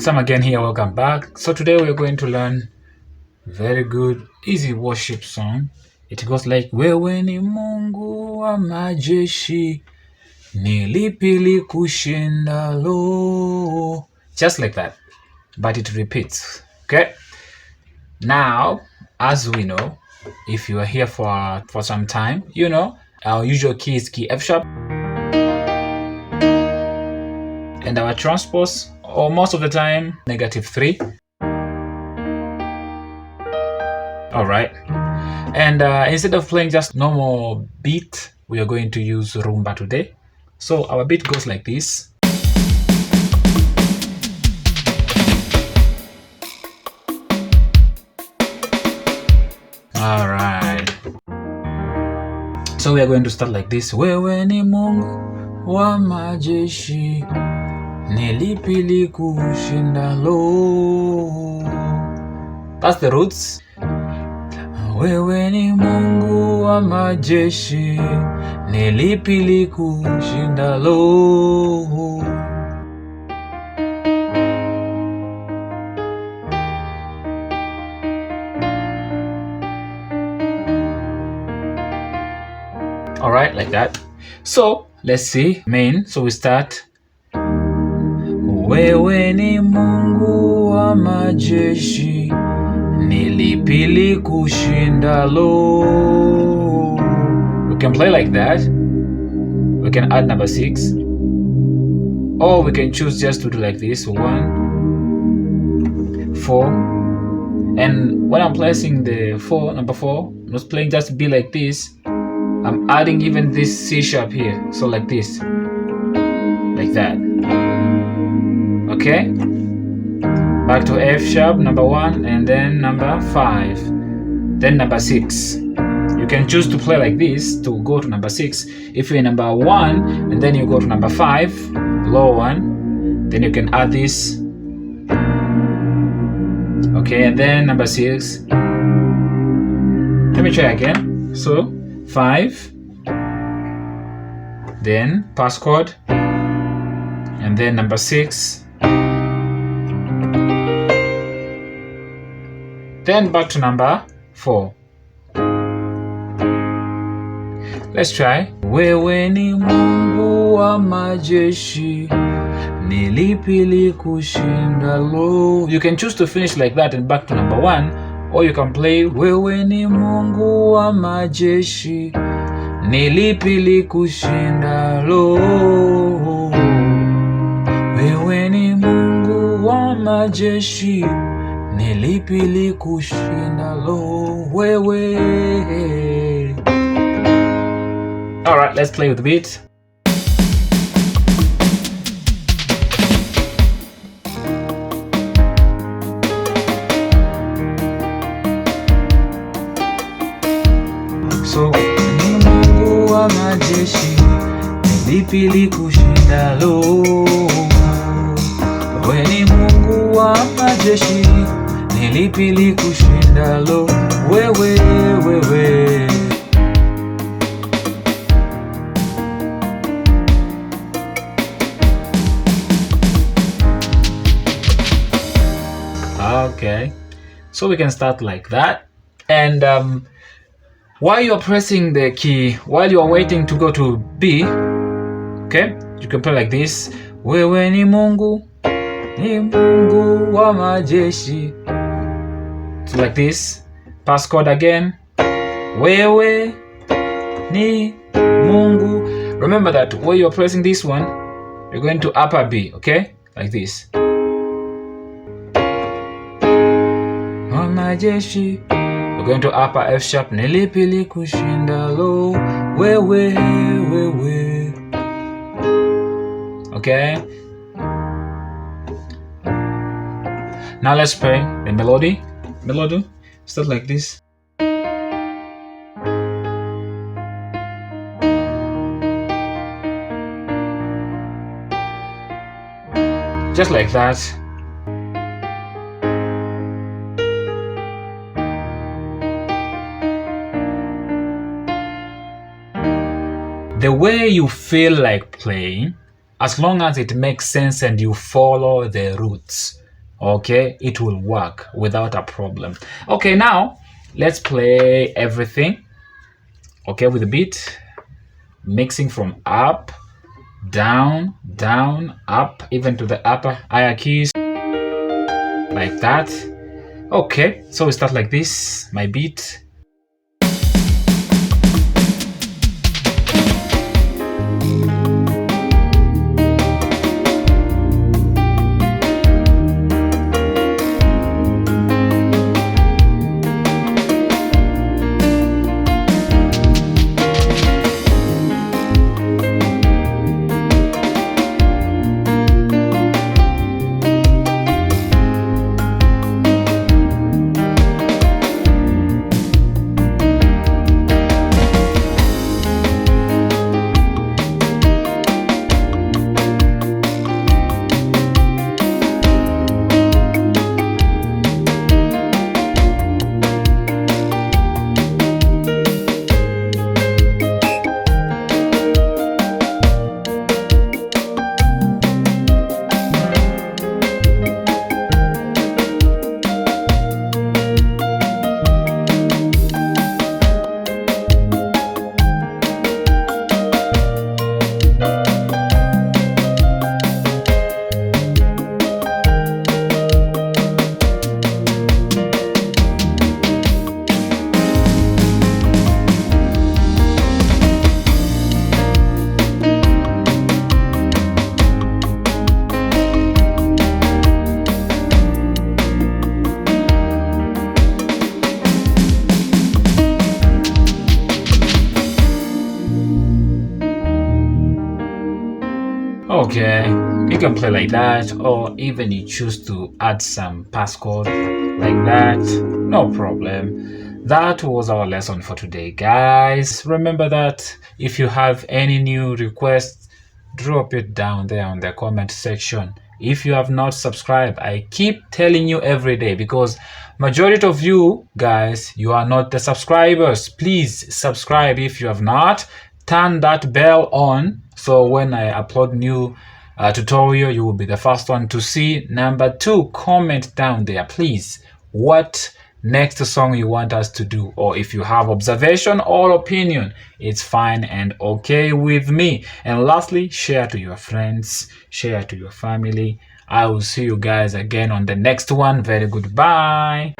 Sam again here, welcome back. So today we're going to learn very good easy worship song. It goes like wewe ni Mungu wa majeshi, nilipili kushindalo. Just like that, but it repeats. Okay. Now, as we know, if you are here for some time, you know our usual key is key F sharp, and our transpose, or most of the time, -3. All right. And instead of playing just normal beat, we are going to use rumba today. So our beat goes like this. All right. So we are going to start like this. Wewe ni Mungu wa majeshi, nilipili kushindalo. That's the roots. Wewe ni Mungu wa majeshi, nilipili kushindalo. All right, like that. So let's see main. So we start. Wewe ni Mungu wa majeshi, nilipili kushindalo. We can play like that. We can add number 6, or we can choose just to do like this. 1, 4, and when I'm placing the number 4, I'm not playing just to be like this. I'm adding even this C sharp here, so like this, like that. Okay. Back to F sharp, number 1, and then number 5, then number 6. You can choose to play like this to go to number 6. If you're in number 1 and then you go to number 5, low 1, then you can add this. Okay, and then number 6. Let me try again. So 5, then pass chord, and then number 6. Then back to number 4. Let's try. Wewe ni Mungu wa majeshi, nilipili kushindalo. You can choose to finish like that and back to number 1, or you can play wewe ni Mungu wa majeshi, nilipili kushindalo. Wewe ni Mungu wa majeshi, nilipili kushindalo wewe. All right, let's play with the beat. So ni Mungu wa majeshi, nilipili kushindalo. Wewe ni Mungu wa majeshi, nilipili kushindalo wewe. Okay, so we can start like that. And while you're pressing the key, while you're waiting to go to B, okay, you can play like this. Wewe ni Mungu wa majeshi. So like this. Pass chord again. Wewe ni Mungu. Remember that when you're pressing this one, you're going to upper B, okay? Like this. Wa majeshi. You're going to upper F sharp. Nilipili kushindalo wewe. Okay? Now let's play the melody. Start like this. Just like that. The way you feel like playing, as long as it makes sense and you follow the roots, okay, it will work without a problem. Okay, now let's play everything, okay, with the beat, mixing from up, down, down, up, even to the upper higher keys, like that. Okay, so we start like this, my beat. Okay, you can play like that, or even you choose to add some passcode like that, no problem. That was our lesson for today, guys. Remember that if you have any new requests, drop it down there on the comment section. If you have not subscribed, I keep telling you every day, because majority of you guys, you are not the subscribers. Please subscribe if you have not. Turn that bell on, so when I upload new tutorial, you will be the first one to see. Number 2, comment down there, please, what next song you want us to do, or if you have observation or opinion, it's fine and okay with me. And lastly, share to your friends, share to your family. I will see you guys again on the next one. Very goodbye.